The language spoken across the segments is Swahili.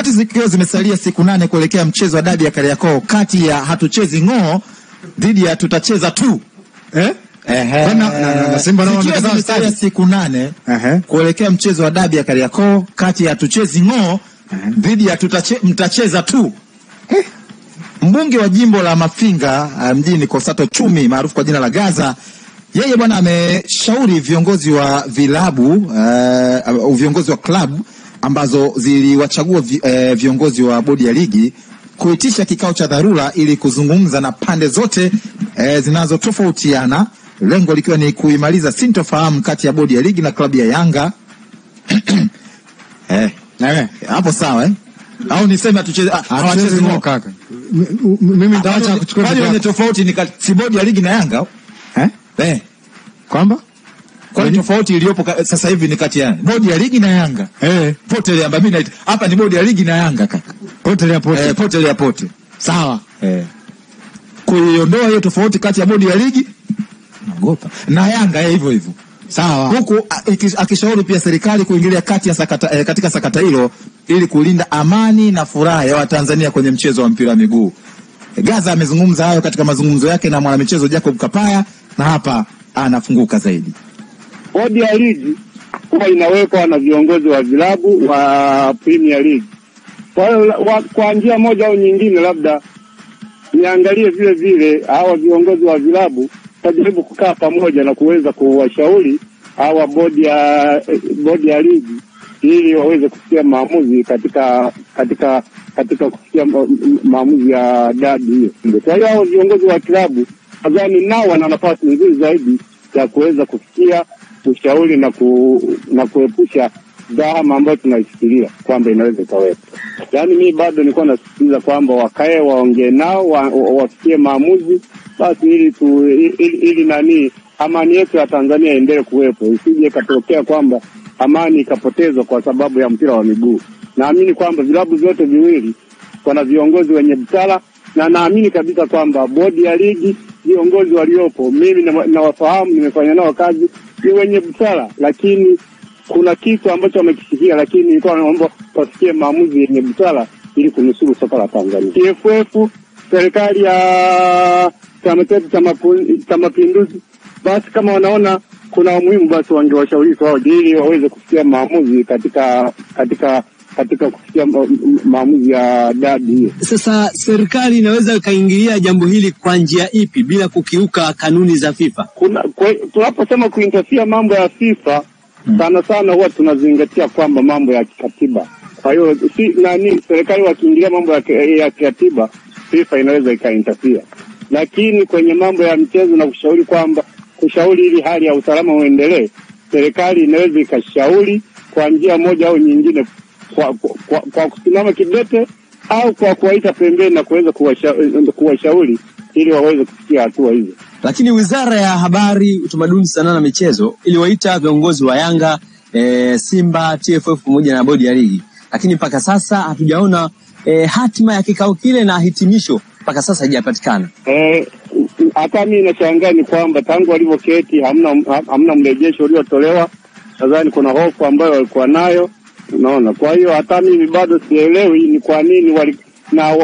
Wakati zikiwa zimesalia siku 8 kuelekea mchezo wa dabi ya Kariakoo kati ya hatuchezi ng'oo dhidi ya tutacheza tu. Na Simba nao wamekataa siku 8 kuelekea mchezo wa dabi ya Kariakoo kati ya hatuchezi ng'oo dhidi ya mtacheza tu. Mbunge wa jimbo la Mafinga mjini Kosato Chumi maarufu kwa jina la Gaza, yeye bwana ameshauri viongozi wa vilabu viongozi wa klabu ambazo ziliwachagua viongozi wa bodi ya ligi kuitisha kikao cha dharura ili kuzungumza na pande zote zinazotofautiana, lengo likiwa ni kuimaliza sintofahamu kati ya bodi ya ligi na klabu ya Yanga. Hapo sawa au niseme hawacheze ng'oo kaka? Mimi nitaacha kuchukua kwa tofauti ni si bodi ya ligi na Yanga kwamba kwa tofauti iliyopo sasa hivi ni kati ya bodi ya ligi na Yanga. Pote ya mimi hapa ni bodi ya ligi na Yanga kaka. Pote ya pote. Sawa. Kuiondoa hiyo tofauti kati ya bodi ya ligi naogopa na Yanga hivyo hivyo. Sawa. Huku akishauri pia serikali kuingilia kati ya katika sakata hilo ili kulinda amani na furaha ya Watanzania kwenye mchezo wa mpira wa miguu. Gaza amezungumza hayo katika mazungumzo yake na mwanamichezo Jacob Kapaya, na hapa anafunguka zaidi. Bodi ya ligi huwa inawekwa na viongozi wa vilabu wa Premier League. Kwa njia moja au nyingine, labda niangalie vile vile hawa viongozi wa vilabu tajaribu kukaa pamoja na kuweza kuwashauri hawa bodi ya ligi ili waweze kufikia maamuzi katika kufikia maamuzi ya dabi hiyo. Kwa hiyo hao viongozi wa klabu nadhani nao wana nafasi nzuri zaidi ya kuweza kufikia ushauri na kuepusha dhahama ambayo tunaifikiria kwamba inaweza ikawepo. Yaani mimi bado nilikuwa nasisitiza kwamba wakae waongee nao wafikie maamuzi basi ili amani yetu ya Tanzania iendelee kuwepo, isije katokea kwamba amani ikapotezwa kwa sababu ya mpira wa miguu. Naamini kwamba vilabu vyote viwili wana viongozi wenye busara, na naamini kabisa kwamba bodi ya ligi viongozi waliopo mimi nawafahamu, nimefanya nao kazi, ni wenye busara, lakini kuna kitu ambacho wamekisikia, lakini nilikuwa naomba wasikie maamuzi yenye busara ili kunusuru soka la Tanzania. TFF, serikali ya Chama chetu cha Mapinduzi, basi kama wanaona kuna umuhimu basi wangewashauri wao ili waweze kufikia maamuzi katika kufikia maamuzi ya dabi hiyo. Sasa serikali inaweza kaingilia jambo hili kwa njia ipi bila kukiuka kanuni za FIFA? Tunaposema kuinterfere mambo ya FIFA sana huwa tunazingatia kwamba mambo ya kikatiba. Kwa hiyo serikali wakiingilia mambo ya kikatiba, FIFA inaweza ikainterfere. Lakini kwenye mambo ya mchezo na kushauri ili hali ya usalama uendelee, serikali inaweza ikashauri kwa njia moja au nyingine, kwa kusimama kidete au kwa kuwaita pembeni na kuweza kuwashauri ili waweze kufikia hatua hizo. Lakini Wizara ya Habari, Utamaduni, Sanaa na Michezo iliwaita viongozi wa Yanga, Simba, TFF pamoja na bodi ya ligi. Lakini mpaka sasa hatujaona hatima ya kikao kile na hitimisho mpaka sasa haijapatikana. Hata mimi nashangaa ni kwamba tangu walivyoketi hamna mrejesho uliotolewa. Nadhani kuna hofu ambayo walikuwa nayo, unaona. Kwa hiyo hata mimi bado sielewi ni kwa nini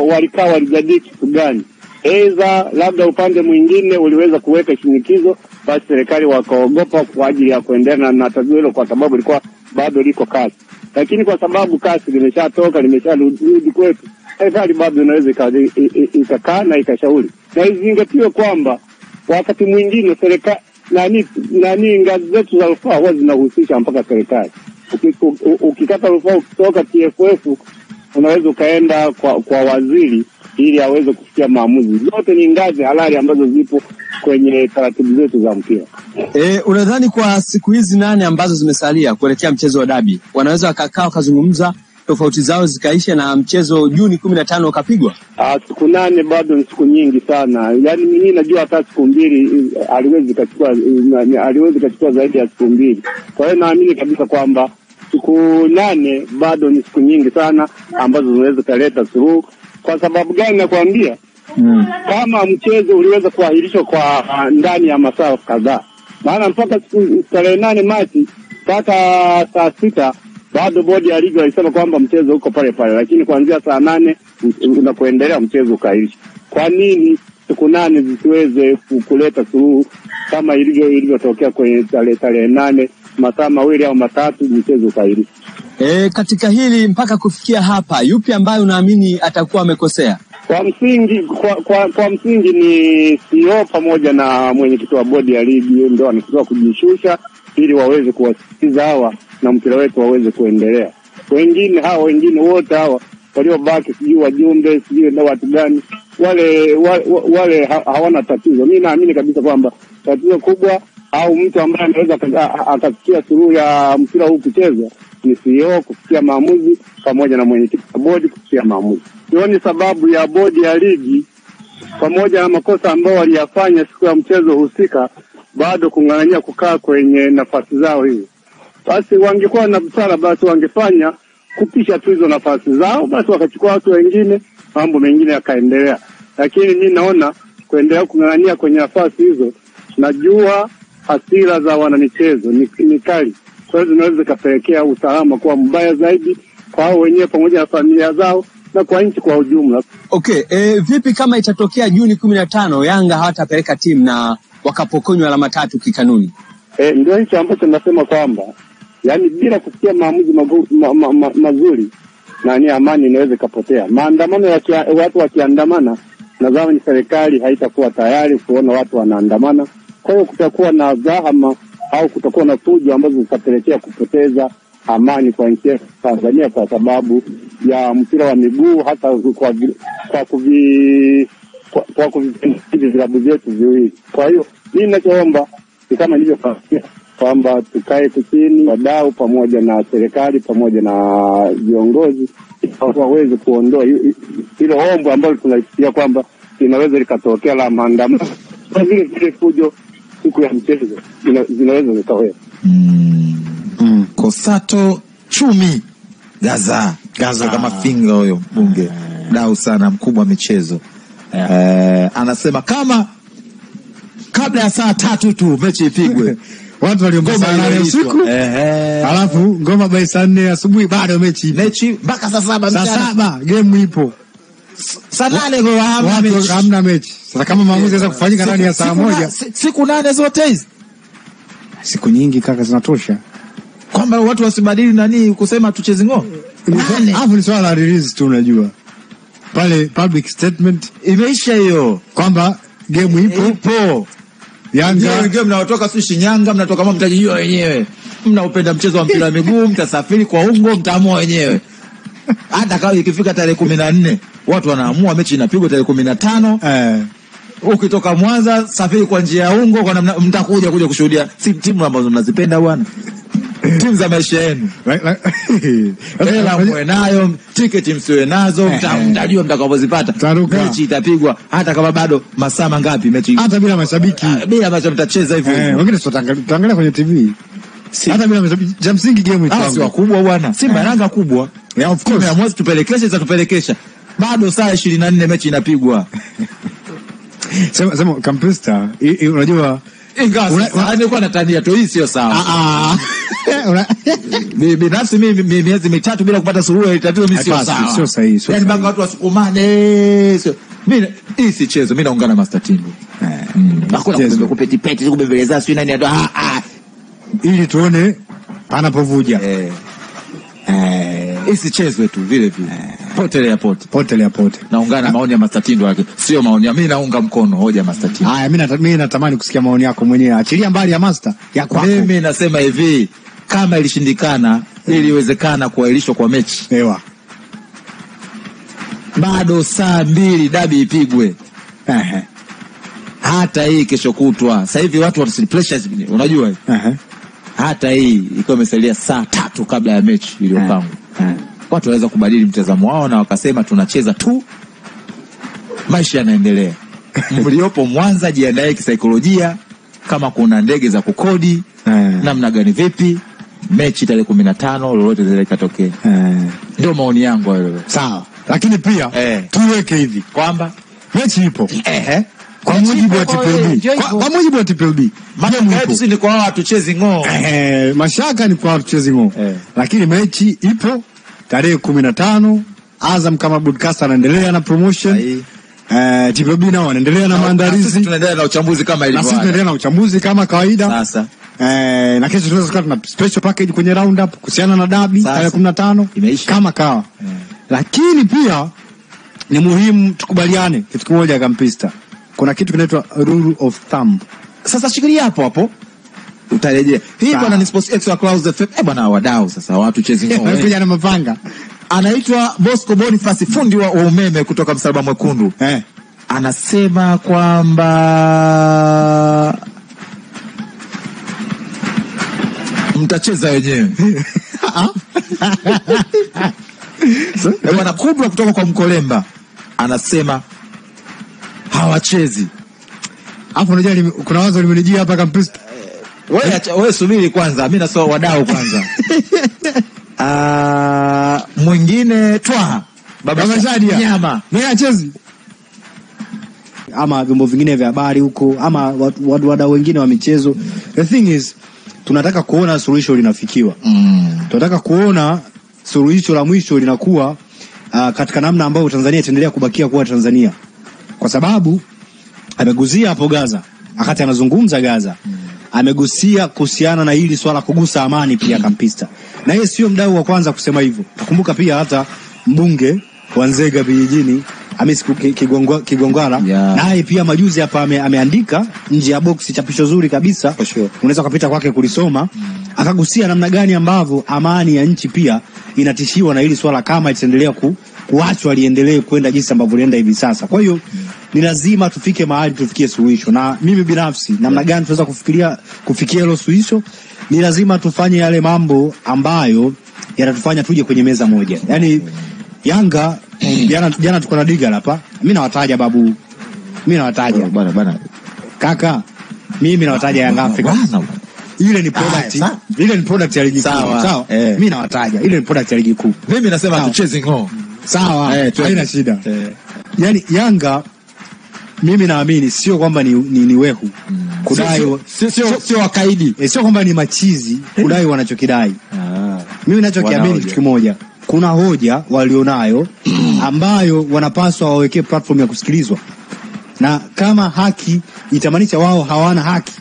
walikaa walijadili kitu gani. Aidha labda upande mwingine uliweza kuweka shinikizo, basi serikali wakaogopa kwa ajili ya kuendelea na tatizo hilo kwa sababu ilikuwa bado liko kasi. Lakini kwa sababu kasi limeshatoka, limesharudi kwetu, serikali bado inaweza ikakaa na ikashauri. Na izingatiwe kwamba wakati mwingine serikali ngazi zetu za rufaa huwa zinahusisha mpaka serikali. Ukikata rufaa kutoka TFF unaweza ukaenda kwa waziri ili aweze kufikia maamuzi. Zote ni ngazi halali ambazo zipo kwenye taratibu zetu za mpira. Unadhani kwa siku hizi 8 ambazo zimesalia kuelekea mchezo wa dabi, wanaweza wakakaa wakazungumza tofauti zao zikaisha na mchezo Juni 15 ukapigwa? Siku 8 bado ni siku nyingi sana. Yaani mimi najua hata siku 2 aliwezi kachukua zaidi ya siku 2. Kwa hiyo naamini kabisa kwamba siku 8 bado ni siku nyingi sana ambazo zinaweza kuleta suluhu. Kwa sababu gani nakwambia? Kama mchezo uliweza kuahirishwa kwa ndani ya masaa kadhaa, maana mpaka tarehe 8 Machi mpaka saa 6 bado bodi ya ligi walisema kwamba mchezo uko pale pale, lakini kuanzia saa 8 unapoendelea mchezo ukaishi. Kwa nini siku 8 zisiweze kuleta suluhu kama ilivyotokea kwenye tarehe 8, masaa 2 au 3 mchezo ukaishi? Katika hili mpaka kufikia hapa, yupi ambaye unaamini atakuwa amekosea? Kwa msingi ni CEO pamoja na mwenyekiti wa bodi ya ligi, ndio wanatakiwa kujishusha ili waweze kuwasikiza hawa na mpira wetu waweze kuendelea. Wengine wote hawa waliobaki, sijui wajumbe, sijui na watu gani, wale hawana tatizo. Mimi naamini kabisa kwamba tatizo kubwa au mtu ambaye anaweza akafikia suluhu ya mpira huu kuchezwa ni CEO kufikia maamuzi pamoja na mwenyekiti wa bodi kufikia maamuzi. Sioni sababu ya bodi ya ligi pamoja na makosa ambayo waliyafanya siku ya mchezo husika bado kung'ang'ania kukaa kwenye nafasi zao hizo. Basi wangekuwa na busara, basi wangefanya kupisha tu hizo nafasi zao, basi wakachukua watu wengine, mambo mengine yakaendelea. Lakini mimi naona kuendelea kung'ang'ania kwenye nafasi hizo, najua hasira za wanamichezo ni kali. Kwa hiyo zinaweza kapelekea usalama kuwa mbaya zaidi kwa hao wenyewe pamoja na familia zao na kwa nchi kwa ujumla. Okay, vipi kama itatokea Juni 15 Yanga hawatapeleka timu na wakapokonywa alama 3 kikanuni? Ndio hicho ambacho nasema kwamba yani bila kufikia maamuzi mazuri na amani inaweza kapotea. Maandamano watu wakiandamana, nadhani serikali haitakuwa tayari kuona watu wanaandamana. Kwa hiyo kutakuwa na dhahama au kutakuwa na fujo ambazo zitapelekea kupoteza amani kwa nchi ya Tanzania kwa sababu ya mpira wa miguu, hata kwa kuvipenda vilabu vyetu viwili. Kwa hiyo mimi ninachoomba ni kama nilivyofanya kwamba tukae chini, wadau pamoja na serikali pamoja na viongozi waweze kuondoa hilo ombo ambalo tunalisikia kwamba linaweza likatokea la maandamano. Kwa vile fujo siku ya mchezo zinaweza zikaweza. Kosato Chumi Gaza kama finga huyo bunge dau sana mkubwa michezo. Anasema kama kabla ya saa 3 tu mechi ipigwe watu waliomba saa 8 usiku, alafu ngoma by saa 4 asubuhi bado mechi mpaka saa 7 mchana. Saa 7 game ipo. Saa 8 hamna mechi. Sasa kama maamuzi yanaweza kufanyika ndani ya saa 1, siku 8 zote hizi, siku nyingi kaka zinatosha kwamba watu wasibadili nani kusema tucheze ngoma. Hapo ni swala la release tu, unajua pale public statement imeisha hiyo kwamba game ipo. Yanga game mnaotoka si Shinyanga, mnatoka kama mtajijua wenyewe, mnaupenda mchezo wa mpira wa miguu, mtasafiri kwa ungo, mtaamua wenyewe. Hata kama ikifika tarehe 14 watu wanaamua mechi inapigwa tarehe 15. Ukitoka Mwanza safiri kwa njia ya ungo, kwa mtakuja kushuhudia si timu ambazo mnazipenda bwana. Timu za maisha yenu. Hela mwe nayo, tiketi msiwe nazo, mtajua mtakapozipata. Mechi itapigwa hata kama bado masaa mangapi mechi. Hata bila mashabiki. Bila mashabiki mtacheza hivyo. Wengine tutaangalia kwenye TV. Hata bila mashabiki. Jamsingi game itaanza. Si wakubwa bwana. Simba Yanga kubwa. Yeah, of course. Kama mwezi tupelekesha. Bado saa 24 mechi inapigwa. Sema Kampista, unajua nilikuwa natania tu, hii sio sawa. Binafsi mimi miezi 3 bila kupata suluhu tatizo mimi sio sawa. Sio sahihi. Yaani mpaka watu wasukumane. Mimi hii si chezo, mimi naungana Master Timbo. Hakuna kupeti kubembeleza sio nani ndo ili tuone panapovuja. Hii si chezo tu vile vile. Potelea pote. Naungana maoni ya Master Tindo yake. Sio maoni ya mimi, naunga mkono hoja ya Master Tindo. Haya, mimi natamani kusikia maoni yako mwenyewe. Achilia mbali ya Master ya kwako. Mimi nasema hivi, kama ilishindikana, iliwezekana kuahirishwa kwa mechi. Bado saa 2 dabi ipigwe. Hata hii kesho kutwa. Sasa hivi watu pressures, unajua? Hata hii iko imesalia saa 3 kabla ya mechi iliyopangwa. Watu waweza kubadili mtazamo wao na wakasema tunacheza tu, maisha yanaendelea. Mliopo Mwanza jiandae kisaikolojia, kama kuna ndege za kukodi namna gani vipi, mechi tarehe 15 lolote zile katokea. Ndio maoni yangu hayo. Sawa. Lakini pia tuweke hivi kwamba mechi ipo. Kwa mujibu wa TPLB. Kwa mujibu wa TPLB. Mashaka yetu si ni kwa wao tuchezi ng'oo. Mashaka ni kwa wao tuchezi ng'oo. Lakini mechi ipo tarehe 15. Azam kama broadcaster anaendelea na promotion. TPLB nao wanaendelea na maandalizi. Sisi tunaendelea na uchambuzi kama ilivyo. Na sisi tunaendelea na uchambuzi kama kawaida. Sasa na kesho tunaweza kuwa tuna special package kwenye roundup kuhusiana na dabi tarehe 15 kama kawa. Lakini pia ni muhimu tukubaliane kitu kimoja Kampista. Kuna kitu kinaitwa rule of thumb. Sasa shikilia hapo utarejea. Hii bwana ni Sports Extra Clouds FM. Bwana wadau sasa watu chezi ng'oo. Wanakuja na mapanga. Anaitwa Bosco Boniface, fundi wa umeme kutoka Msalaba Mwekundu. Anasema kwamba mtacheza wenyewe. Bwana Kubra kutoka kwa Mkolemba anasema hawachezi. Hapo unajua kuna wazo limenijia hapa Kampista. Wewe subiri kwanza, mimi nasoma wadau kwanza. Mwingine Twaha Baba Shadia nyama naye achezi, ama vyombo vingine vya habari huko, ama wadau wengine wa michezo. The thing is, tunataka kuona suluhisho linafikiwa. Tunataka kuona suluhisho la mwisho linakuwa katika namna ambayo Tanzania itaendelea kubakia kuwa Tanzania. Kwa sababu ameguzia hapo Gaza, akati anazungumza Gaza, amegusia kuhusiana na hili swala kugusa amani pia Kampista. Na yeye sio mdau wa kwanza kusema hivyo. Nakumbuka pia hata mbunge wa Nzega vijijini Hamisi Kigongala, naye pia majuzi hapa ameandika nje ya box chapisho zuri kabisa. Sure. Unaweza kupita kwake kulisoma. Akagusia namna gani ambavyo amani ya nchi pia inatishiwa na hili swala kama itaendelea kuachwa liendelee kwenda jinsi ambavyo lienda hivi sasa. Kwa hiyo ni lazima tufike mahali tufikie suluhisho. Na mimi binafsi namna gani tunaweza kufikia hilo suluhisho? Ni lazima tufanye yale mambo ambayo yanatufanya tuje kwenye meza moja. Yaani Yanga jana tuko na Diga hapa. Mimi nawataja babu. Mimi nawataja. Bana. Kaka, mimi nawataja Yanga Africa. Ile ni product. Ile ni product ya ligi kuu. Sawa. Mimi nawataja. Ile ni product ya ligi kuu. Mimi nasema tucheze ng'oo. Sawa. Haina shida. Yaani Yanga mimi naamini sio kwamba ni wehu kudai, sio wakaidi, sio kwamba ni machizi kudai wanachokidai. Mimi ninachokiamini kitu kimoja, kuna hoja walionayo ambayo wanapaswa wawekee platform ya kusikilizwa, na kama haki itamaanisha wao hawana haki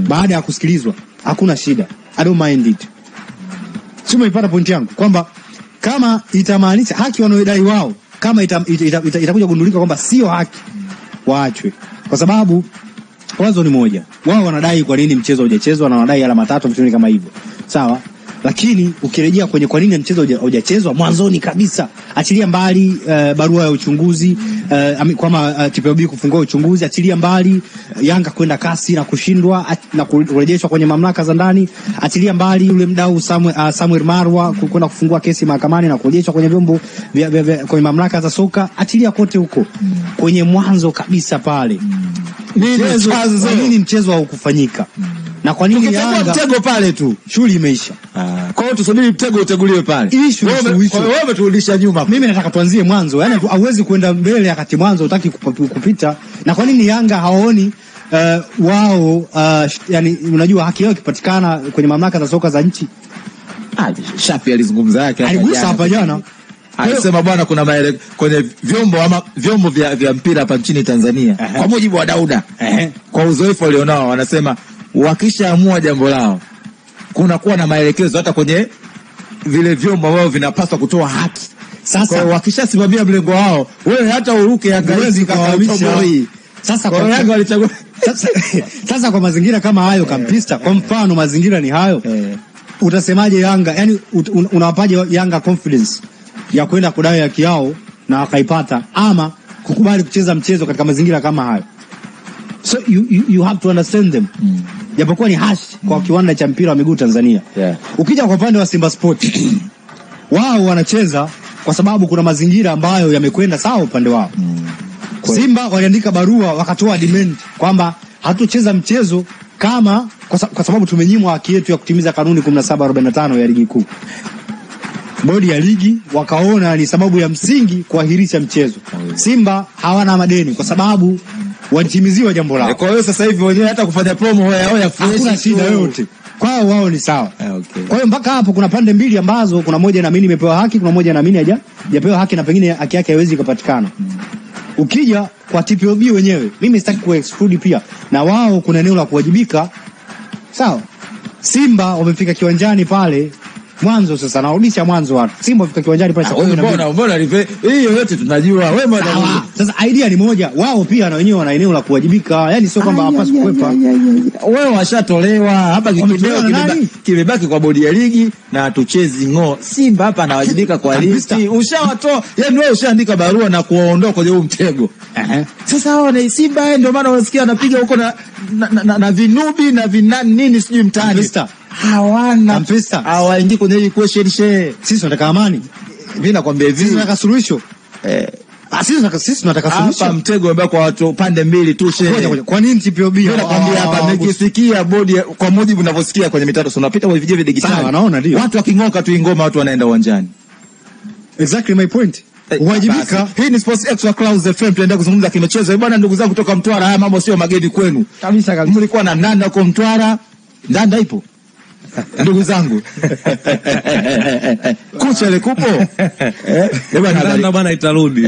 baada ya kusikilizwa, hakuna shida, I don't mind it. Sio, umeipata point yangu kwamba kama itamaanisha haki wanaodai wao, kama itakuja kugundulika kwamba sio haki, waachwe. Kwa sababu wazo ni moja, wao wanadai kwa nini mchezo hujachezwa na wanadai alama 3 vitu kama hivyo. Sawa, lakini ukirejea kwenye kwa nini mchezo hujachezwa mwanzoni kabisa, achilia mbali barua ya uchunguzi, kwamba TPLB kufungua uchunguzi, achilia mbali Yanga kwenda kasi na kushindwa na kurejeshwa kwenye mamlaka za ndani, achilia mbali yule mdau Samuel Marwa kwenda kufungua kesi mahakamani na kurejeshwa kwenye vyombo kwenye mamlaka za soka, achilia kote huko kwenye mwanzo kabisa pale. Nini mchezo haukufanyika? Na kwa nini Yanga mtego pale tu shughuli imeisha? Kwa hiyo tusubiri mtego uteguliwe pale. Wewe umeturudisha nyuma. Mimi nataka tuanzie mwanzo. Yaani hauwezi kwenda mbele wakati mwanzo hutaki kupita. Na kwa nini Yanga hawaoni wao yani unajua haki yao ikipatikana kwenye mamlaka za soka za nchi? Shafi alizungumza yake aligusa hapa jana. Alisema bwana, kuna kwenye vyombo vya mpira hapa nchini Tanzania, kwa mujibu wa Dauda, kwa uzoefu walionao, wanasema wakishaamua jambo lao kuna kuwa na maelekezo hata kwenye vile vyombo wao vinapaswa kutoa haki. Sasa wakishasimamia mlengo wao, wewe hata uruke Yanga kawamisha hii. Sasa kwa Yanga walichagua sasa kwa mazingira kama hayo Kampista, kwa mfano mazingira ni hayo, utasemaje Yanga? Yani unawapaje Yanga confidence ya kwenda kudai haki yao na wakaipata, ama kukubali kucheza mchezo katika mazingira kama hayo? So you have to understand them. Japokuwa ni hash kwa kiwanda cha mpira wa miguu Tanzania. Ukija kwa upande wa Simba Sport, wao wanacheza kwa sababu kuna mazingira ambayo yamekwenda sawa upande wao. Simba waliandika barua wakatoa demand kwamba hatucheza mchezo kama kwa sababu tumenyimwa haki yetu ya kutimiza kanuni 1745 ya ligi kuu. Bodi ya ligi wakaona ni sababu ya msingi kuahirisha mchezo. Simba hawana madeni kwa sababu watimiziwa jambo lao. Kwa hiyo sasa hivi wenyewe hata kufanya promo ya fresh hakuna shida yote. Kwao wao ni sawa. Okay. Kwa hiyo mpaka hapo kuna pande mbili ambazo kuna moja naamini imepewa haki, kuna moja naamini hajapewa haki na pengine haki yake haiwezi kupatikana. Ukija kwa TPLB wenyewe, mimi sitaki ku-exclude pia. Na wao kuna eneo la kuwajibika. Sawa. Simba wamefika kiwanjani pale mwanzo, sasa narudisha mwanzo hapo. Simba wamefika kiwanjani pale saa 12. Mbona hiyo yote tunajua. Wewe mbona sasa idea ni moja, wao pia na wenyewe wana eneo la kuwajibika. Yaani sio kwamba hapaswi kukwepa. Wewe washatolewa hapa, kimebaki kwa bodi ya ligi na tuchezi ngo. Simba hapa anawajibika kwa listi. Ushawatoa, yani wewe ushaandika barua na kuwaondoa kwenye huo mtego. Sasa hao na Simba ndio maana unasikia anapiga huko na vinubi na vinani nini sijui mtaani. Hawana mpesa, hawaingii kwenye hii question share. Sisi tunataka amani. Mimi nakwambia hivi, sisi tunataka suluhisho. Sisi tunataka suluhisho. Hapa mtego ambao kwa watu pande mbili tu share. Kwa nini TPLB? Mimi nakwambia hapa nikisikia bodi kwa mujibu ninavyosikia kwenye mitandao unapita kwa video digitali. Sawa, naona ndio. Watu wakingoka tu ingoma watu wanaenda uwanjani. Exactly my point. Uwajibika. Hii ni Sports Extra Clouds FM, tunaenda kuzungumza kimichezo. Bwana ndugu zangu kutoka Mtwara, haya mambo sio mageni kwenu. Kabisa. Mlikuwa na Ndanda huko Mtwara. Ndanda ipo. Ndugu zangu. Kucha ile kupo. Ndanda bwana itarudi.